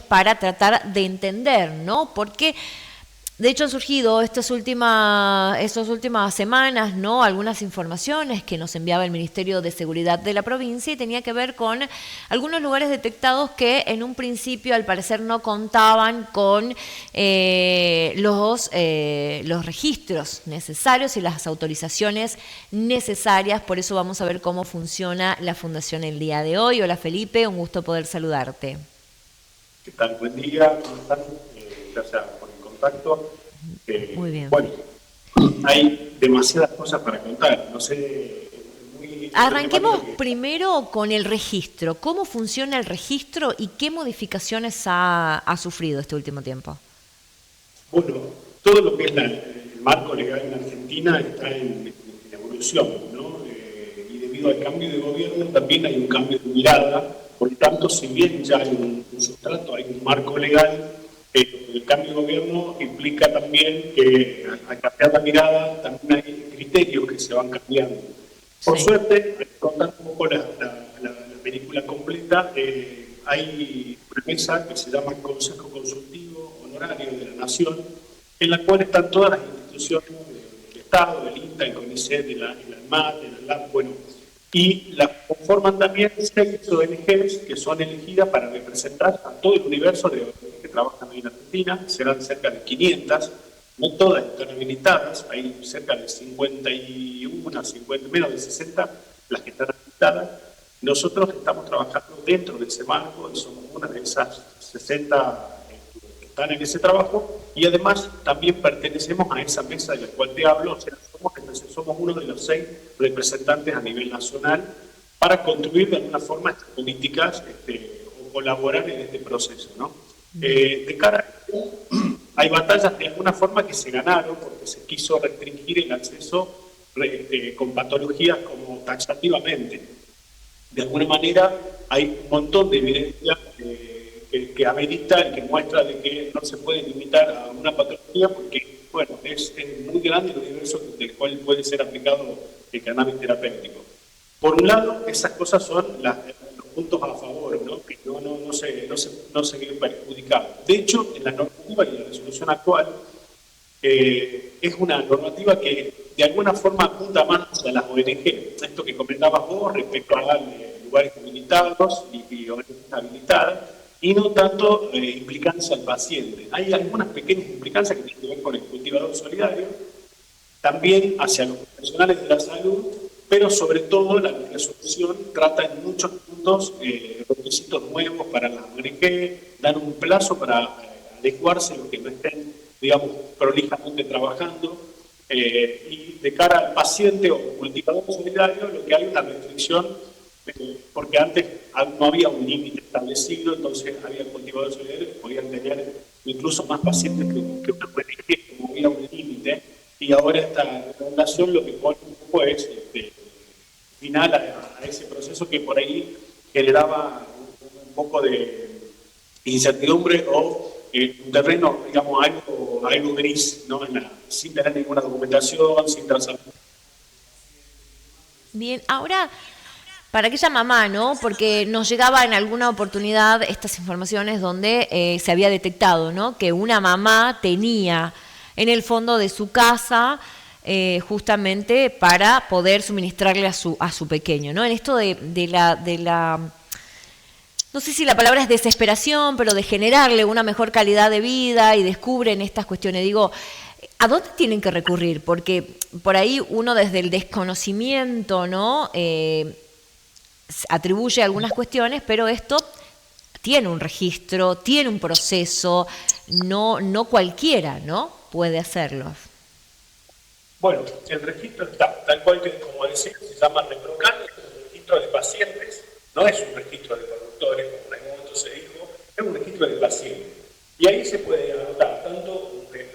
para tratar de entender, ¿no? Porque de hecho han surgido estas últimas semanas, ¿no? Algunas informaciones que nos enviaba el Ministerio de Seguridad de la provincia y tenía que ver con algunos lugares detectados que en un principio al parecer no contaban con los registros necesarios y las autorizaciones necesarias. Por eso vamos a ver cómo funciona la Fundación el día de hoy. Hola Felipe, un gusto poder saludarte. ¿Qué tal? Buen día, ¿cómo están? Gracias por el contacto. Muy bien. Bueno, hay demasiadas cosas para contar, no sé... Arranquemos primero con el registro. ¿Cómo funciona el registro y qué modificaciones ha sufrido este último tiempo? Bueno, todo lo que es el marco legal en Argentina está en evolución, ¿no? Y debido al cambio de gobierno también hay un cambio de mirada. Por lo tanto, si bien ya hay un sustrato, hay un marco legal, el cambio de gobierno implica también que al cambiar la mirada también hay criterios que se van cambiando. Por suerte, contando un poco la película completa, hay una mesa que se llama Consejo Consultivo Honorario de la Nación, en la cual están todas las instituciones del Estado, del INTA, el CONICET, el ANMAT, el ANLAP, bueno, y la conforman también 6 ONGs que son elegidas para representar a todo el universo de ONGs que trabajan hoy en Argentina. Serán cerca de 500, no todas están habilitadas, hay cerca de 51, 50, menos de 60 las que están habilitadas. Nosotros estamos trabajando dentro de ese marco y somos una de esas 60 que están en ese trabajo, y además también pertenecemos a esa mesa de la cual te hablo, o sea, somos uno de los 6 representantes a nivel nacional para contribuir de alguna forma a estas políticas o colaborar en este proceso, ¿no? De cara a esto, hay batallas de alguna forma que se ganaron porque se quiso restringir el acceso con patologías como taxativamente. De alguna manera hay un montón de evidencia que amerita y que muestra de que no se puede limitar a una patología porque, bueno, es muy grande el universo del cual puede ser aplicado el cannabis terapéutico. Por un lado, esas cosas son los puntos a favor, ¿no? Que no se ven perjudicados. De hecho, en la normativa y la resolución actual, es una normativa que de alguna forma apunta más a las ONG. Esto que comentabas vos respecto a lugares habilitados y ONG habilitadas, y no tanto implicancia al paciente. Hay algunas pequeñas implicancias que tienen que ver con el cultivador solidario, también hacia los profesionales de la salud, pero sobre todo la resolución trata en muchos puntos requisitos nuevos para las ONG, dan un plazo para adecuarse a lo que no estén, digamos, prolijamente trabajando, y de cara al paciente o cultivador solidario, lo que hay es una restricción, porque antes no había un límite establecido, entonces había cultivadores solidarios que podían tener incluso más pacientes que una ONG, como había un límite, y ahora esta regulación lo que pone un poco es final a ese proceso que por ahí generaba un poco de incertidumbre o un terreno, digamos, algo gris, ¿no? Sin tener ninguna documentación, sin trazabilidad. Bien, ahora, para aquella mamá, ¿no? Porque nos llegaba en alguna oportunidad estas informaciones donde se había detectado, ¿no? Que una mamá tenía en el fondo de su casa justamente para poder suministrarle a su pequeño, ¿no? En esto de la no sé si la palabra es desesperación, pero de generarle una mejor calidad de vida y descubren estas cuestiones. Digo, ¿a dónde tienen que recurrir? Porque por ahí uno desde el desconocimiento, ¿no? Atribuye algunas cuestiones, pero esto tiene un registro, tiene un proceso, no cualquiera, ¿no? Puede hacerlo. Bueno, el registro está, tal cual que, como decía, se llama ReproCan, es un registro de pacientes, no es un registro de productores, como en algún momento se dijo, es un registro de pacientes. Y ahí se puede anotar tanto el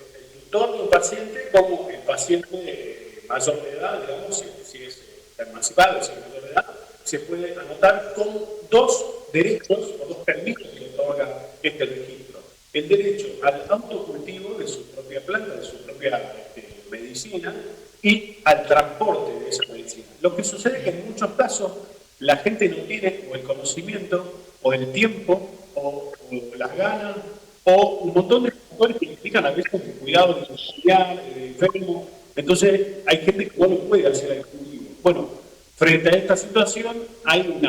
tutor de un paciente como el paciente mayor de edad, digamos, si es emancipado, si es mayor de edad, se puede anotar con 2 derechos o 2 permisos que otorga este registro. El derecho al autocultivo de su propia planta, de su propia medicina, y al transporte de esa medicina. Lo que sucede es que en muchos casos la gente no tiene o el conocimiento o el tiempo o o las ganas, o un montón de factores que implican a veces el cuidado de su familiar, enfermo. Entonces, hay gente que no lo puede hacer al cultivo. Bueno, frente a esta situación, hay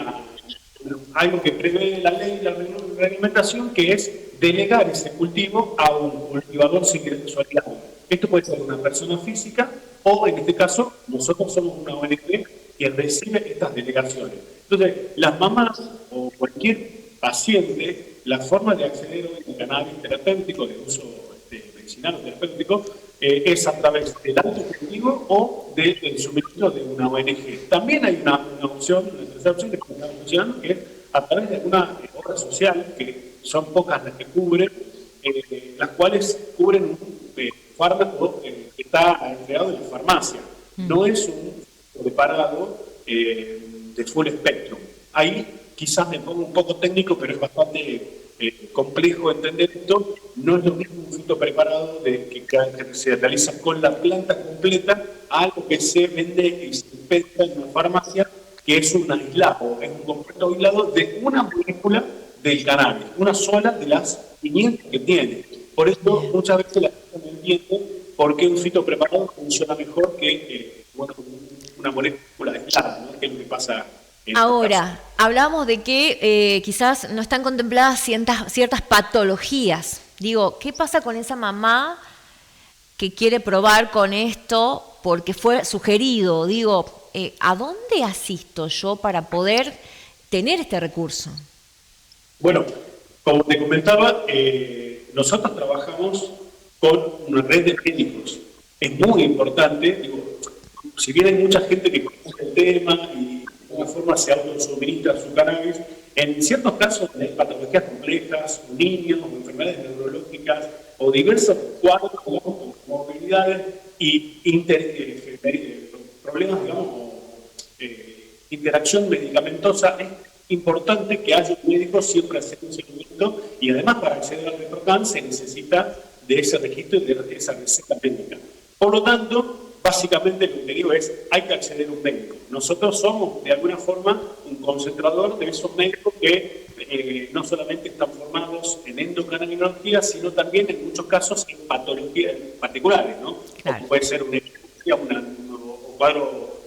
algo que prevé la ley, la reglamentación, que es delegar ese cultivo a un cultivador sectorial. Esto puede ser una persona física o, en este caso, nosotros somos una ONG que recibe estas delegaciones. Entonces, las mamás o cualquier paciente, la forma de acceder al cannabis terapéutico de uso medicinal o terapéutico es a través del autocultivo o del suministro de una ONG. También hay una opción, una tercera opción que estamos mencionando, que es a través de alguna obra social, que son pocas las que cubren, las cuales cubren un fármaco que está creado en la farmacia. No es un preparado de full spectrum. Ahí quizás me pongo un poco técnico, pero es bastante complejo entender esto. No es lo mismo un fito preparado que se realiza con la planta completa a algo que se vende y se vende en una farmacia, que es un aislado, es un compuesto aislado de una molécula del cannabis, una sola de las 500 que tiene. Por eso muchas veces la gente no entiende por qué un fito preparado funciona mejor que una molécula aislada, ¿no? Que es lo que pasa. Ahora, hablamos de que quizás no están contempladas ciertas patologías. Digo, ¿qué pasa con esa mamá que quiere probar con esto porque fue sugerido? Digo, ¿a dónde asisto yo para poder tener este recurso? Bueno, como te comentaba, nosotros trabajamos con una red de médicos. Es muy importante, digo, si bien hay mucha gente que conoce el tema y de alguna forma se autosuministra su cannabis, en ciertos casos de patologías complejas, niños, o enfermedades neurológicas, o diversos cuadros, digamos, con movilidades y problemas, digamos, interacción medicamentosa, es importante que haya un médico siempre haciendo un seguimiento, y además para acceder al RetroCan se necesita de ese registro y de esa receta médica. Por lo tanto, básicamente lo que digo es, hay que acceder a un médico. Nosotros somos, de alguna forma, un concentrador de esos médicos que no solamente están formados en endocrinología, sino también en muchos casos en patologías particulares, ¿no? Claro. Como puede ser un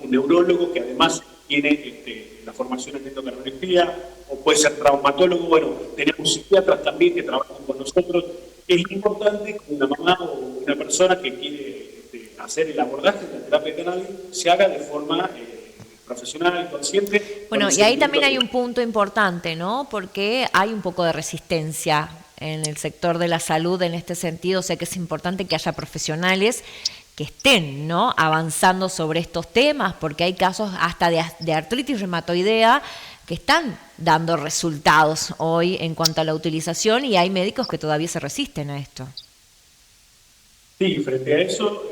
neurólogo que además tiene la formación en endocrinología, o puede ser traumatólogo. Bueno, tenemos psiquiatras también que trabajan con nosotros. Es importante que una mamá o una persona que quiere hacer el abordaje de la terapia de cannabis se haga de forma profesional, consciente. Bueno, y ahí también hay un punto importante, ¿no? Porque hay un poco de resistencia en el sector de la salud en este sentido. O sea que es importante que haya profesionales que estén, ¿no?, avanzando sobre estos temas, porque hay casos hasta de artritis reumatoidea que están dando resultados hoy en cuanto a la utilización, y hay médicos que todavía se resisten a esto. Sí, frente a eso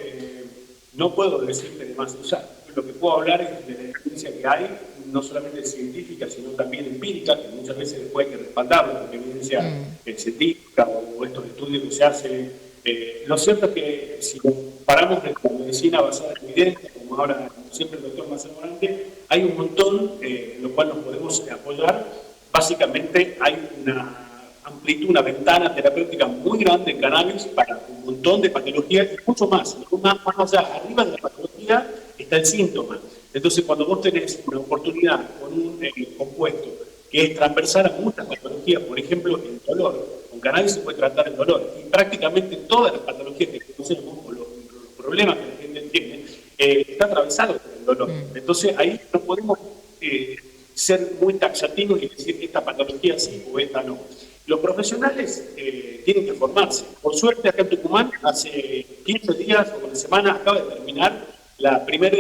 no puedo decirte de más. O sea, lo que puedo hablar es de la evidencia que hay, no solamente científica, sino también empírica, que muchas veces después hay que respaldarlo, porque evidencia científica o estos estudios que se hacen. Lo cierto es que si comparamos la medicina basada en evidencia, como ahora siempre el doctor Marcelo Morante, hay un montón en lo cual nos podemos apoyar. Básicamente hay una amplitud, una ventana terapéutica muy grande en cannabis para un montón de patologías y mucho más. Más allá, arriba de la patología está el síntoma. Entonces, cuando vos tenés una oportunidad con un compuesto que es transversal a muchas patologías, por ejemplo, el dolor, con cannabis se puede tratar el dolor, y prácticamente todas las patologías que conocemos, o los problemas que la gente tiene, está atravesado por el dolor. Entonces, ahí no podemos ser muy taxativos y decir que esta patología sí o esta no. Los profesionales tienen que formarse. Por suerte, acá en Tucumán, hace 15 días o una semana, acaba de terminar la primera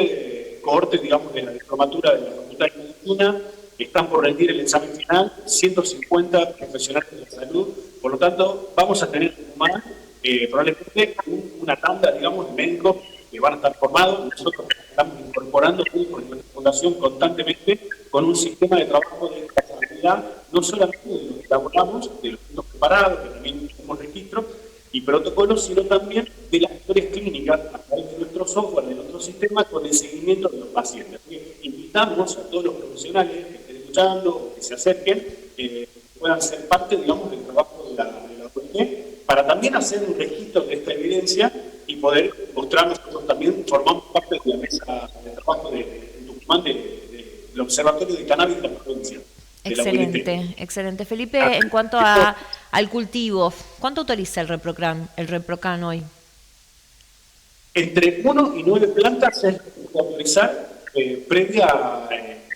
cohorte, digamos, de la diplomatura de la Facultad de Medicina. Están por rendir el examen final, 150 profesionales de la salud. Por lo tanto, vamos a tener en Tucumán probablemente una tanda, digamos, de médicos que van a estar formados. Nosotros estamos incorporando con nuestra fundación constantemente con un sistema de trabajo de trazabilidad, no solamente de lo que elaboramos, de los puntos preparados, que también tenemos registros y protocolos, sino también de las historias clínicas a través de nuestro software, de nuestro sistema, con el seguimiento de los pacientes. Así que invitamos a todos los profesionales que estén escuchando o que se acerquen, puedan ser parte, digamos, del trabajo para también hacer un registro de esta evidencia y poder mostrar nosotros también formamos parte de la mesa de trabajo de Tucumán del Observatorio de Cannabis de la provincia. Excelente, excelente. Felipe, en cuanto al cultivo, ¿cuánto autoriza el ReproCan hoy? Entre 1 y 9 plantas es autorizar previa,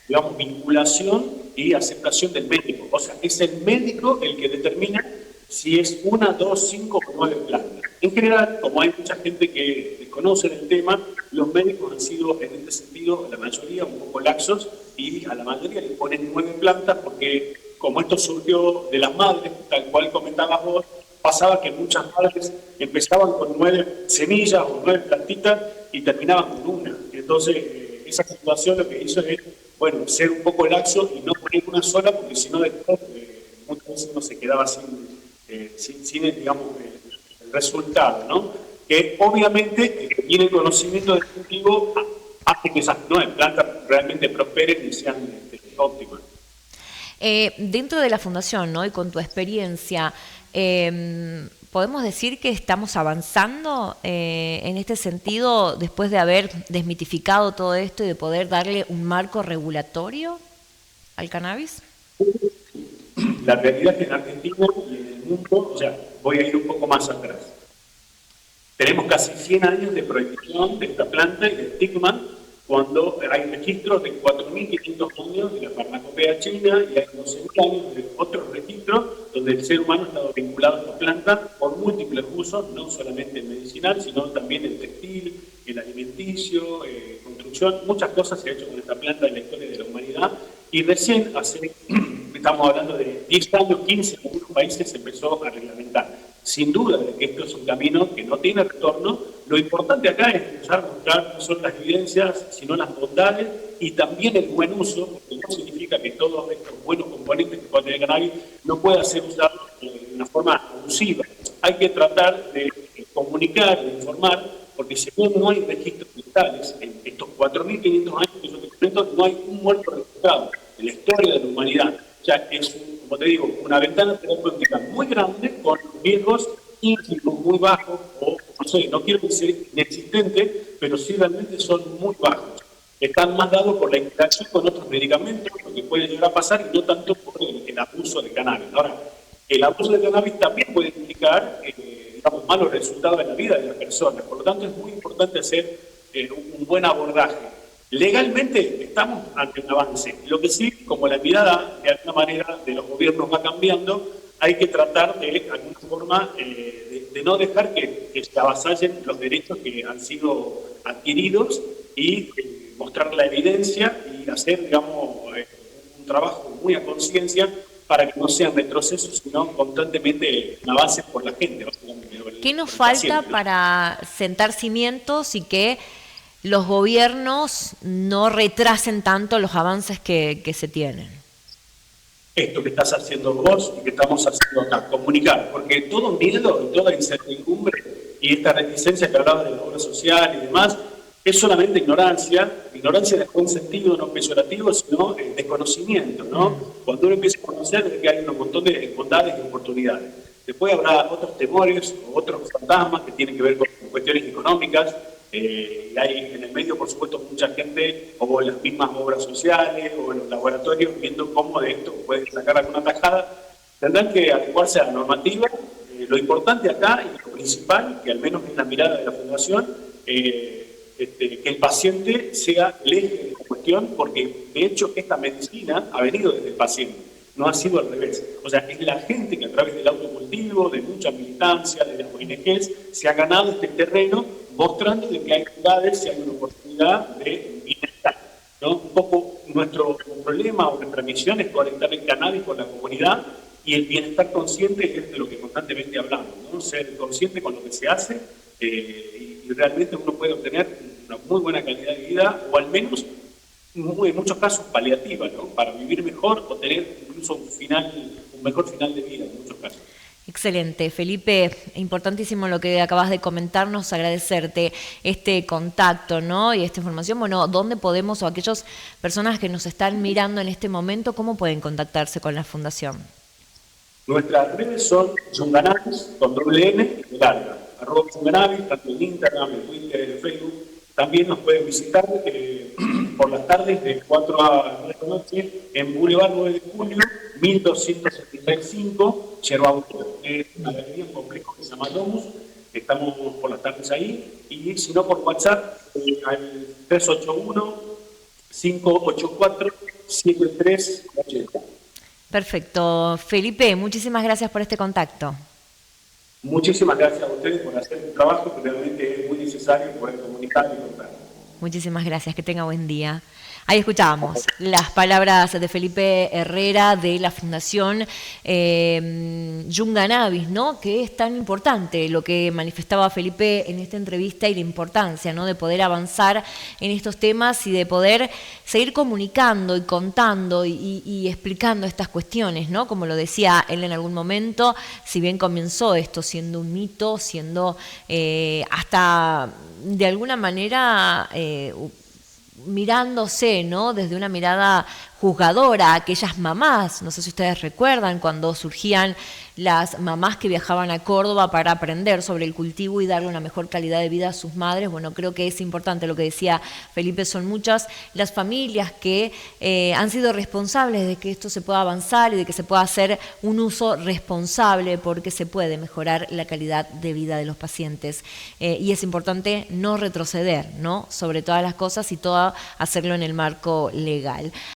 digamos, vinculación y aceptación del médico. O sea, es el médico el que determina si es 1, 2, 5 o 9 plantas. En general, como hay mucha gente que desconoce el tema, los médicos han sido, en este sentido, la mayoría un poco laxos y a la mayoría le ponen 9 plantas porque, como esto surgió de las madres, tal cual comentabas vos, pasaba que muchas madres empezaban con 9 semillas o 9 plantitas y terminaban con una. Entonces, esa situación lo que hizo es, bueno, ser un poco laxo y no poner una sola, porque si no después muchas veces uno se quedaba sin digamos, el resultado, ¿no? Que obviamente tiene el conocimiento del cultivo hace que esas 9 plantas realmente prosperen y sean óptimas. Dentro de la fundación, ¿no? Y con tu experiencia, ¿podemos decir que estamos avanzando en este sentido después de haber desmitificado todo esto y de poder darle un marco regulatorio al cannabis? La realidad es que en Argentina y en el mundo, o sea, voy a ir un poco más atrás. Tenemos casi 100 años de prohibición de esta planta y de estigma cuando hay registros de 4.500 años de la farmacopea china y hay 12.000 años de otros registros donde el ser humano ha estado vinculado a esta planta por múltiples usos, no solamente en medicinal, sino también en textil, en alimenticio, construcción. Muchas cosas se ha hecho con esta planta en la historia de la humanidad y recién estamos hablando de 10 años, 15 en algunos países se empezó a reglamentar. Sin duda de que esto es un camino que no tiene retorno. Lo importante acá es empezar a mostrar no solo las evidencias, sino las bondades y también el buen uso, porque no significa que todos estos buenos componentes que puede tener el cannabis no puedan ser usados de una forma abusiva. Hay que tratar de comunicar, de informar, porque si no hay registros digitales, en estos 4.500 años que yo te comento, no hay un muerto registrado en la historia de la humanidad. O sea, es, como te digo, una ventana terapéutica muy grande con riesgos ínfimos muy bajos, o no sé, no quiero decir inexistentes, pero sí realmente son muy bajos. Están más dados por la interacción con otros medicamentos, lo que puede llegar a pasar, y no tanto por el abuso de cannabis. Ahora, el abuso de cannabis también puede implicar, digamos, malos resultados en la vida de las personas. Por lo tanto, es muy importante hacer un buen abordaje. Legalmente estamos ante un avance. Lo que sí, como la mirada de alguna manera de los gobiernos va cambiando, hay que tratar de alguna forma de no dejar que se avasallen los derechos que han sido adquiridos y mostrar la evidencia y hacer, digamos, un trabajo muy a conciencia para que no sean retrocesos, sino constantemente avances por la gente. ¿Qué nos falta para sentar cimientos y que los gobiernos no retrasen tanto los avances que se tienen? Esto que estás haciendo vos y que estamos haciendo acá, comunicar, porque todo miedo y toda incertidumbre y esta reticencia que hablaba de la obra social y demás, es solamente ignorancia de buen sentido, no peyorativo, sino desconocimiento, ¿no? Cuando uno empieza a conocer de que hay un montón de bondades y oportunidades. Después habrá otros temores o otros fantasmas que tienen que ver con cuestiones económicas. Y hay en el medio, por supuesto, mucha gente, o en las mismas obras sociales, o en los laboratorios, viendo cómo de esto pueden sacar alguna tajada. Tendrán que adecuarse a la normativa. Lo importante acá, y lo principal, que al menos es la mirada de la Fundación, que el paciente sea el eje de la cuestión, porque de hecho esta medicina ha venido desde el paciente, no ha sido al revés. O sea, es la gente que a través del autocultivo, de mucha militancia, de las ONGs, se ha ganado este terreno, mostrando de que hay ciudades y hay una oportunidad de bienestar, ¿no? Un poco nuestro problema o nuestra misión es conectar el cannabis con la comunidad y el bienestar consciente es de lo que constantemente hablamos, ¿no? Ser consciente con lo que se hace y realmente uno puede obtener una muy buena calidad de vida o al menos en muchos casos paliativa, ¿no? Para vivir mejor o tener incluso un mejor final de vida en muchos casos. Excelente, Felipe, importantísimo lo que acabas de comentarnos, agradecerte este contacto, ¿no? Y esta información. Bueno, ¿dónde podemos, o aquellas personas que nos están mirando en este momento, cómo pueden contactarse con la Fundación? Nuestras redes son Yunganavis, con doble N y larga, @Yunganavis, tanto en Instagram, en Twitter, en Facebook. También nos pueden visitar por las tardes de 4 a 9 de la noche en Boulevard 9 de Julio, 1275, Yerbabuena, una galería, un complejo que se llama Domus. Estamos por las tardes ahí, y si no por WhatsApp, al 381-584-7380. Perfecto. Felipe, muchísimas gracias por este contacto. Muchísimas gracias a ustedes por hacer un trabajo que realmente es muy necesario poder comunicar y contar. Muchísimas gracias, que tenga buen día. Ahí escuchábamos las palabras de Felipe Herrera de la Fundación Yunganavis, ¿no? Que es tan importante lo que manifestaba Felipe en esta entrevista y la importancia, ¿no? De poder avanzar en estos temas y de poder seguir comunicando y contando y explicando estas cuestiones, ¿no? Como lo decía él en algún momento, si bien comenzó esto siendo un mito, siendo hasta de alguna manera mirándose, ¿no? Desde una mirada juzgadora a aquellas mamás, no sé si ustedes recuerdan cuando surgían las mamás que viajaban a Córdoba para aprender sobre el cultivo y darle una mejor calidad de vida a sus madres. Bueno, creo que es importante lo que decía Felipe, son muchas las familias que han sido responsables de que esto se pueda avanzar y de que se pueda hacer un uso responsable, porque se puede mejorar la calidad de vida de los pacientes. Y es importante no retroceder, ¿no? Sobre todas las cosas, y todo hacerlo en el marco legal.